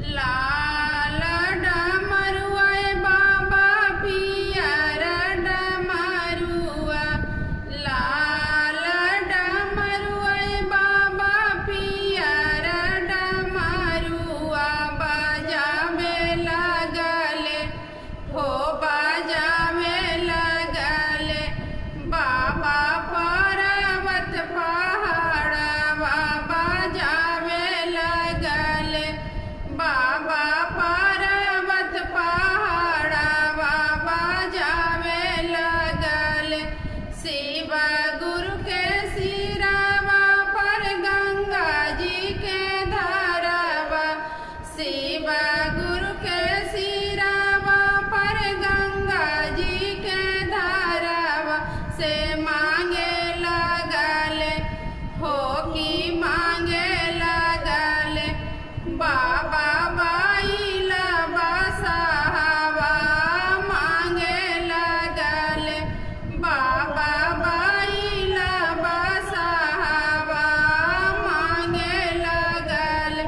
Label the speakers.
Speaker 1: लाल डमरुआ बाबा पियर डमरुआ, लाल डमरुआ बाबा पियर डमरुआ, बजावे लगले हो बजावे लगले बाबा पर्वत पहाड़वा, बजावे लगले बाबा पर्वत पहाड़वा, बजावे लगले शिव गुरु के सिरवा पर गंगा जी के धरवा, शिव गुरु के सिरवा पर गंगा जी के धरवा, से मांगे लगले हो कि मांगे लगले बाबा बाइला बसहवा, मांगे लगले बाबा बाइला बसहवा, मांगे लगले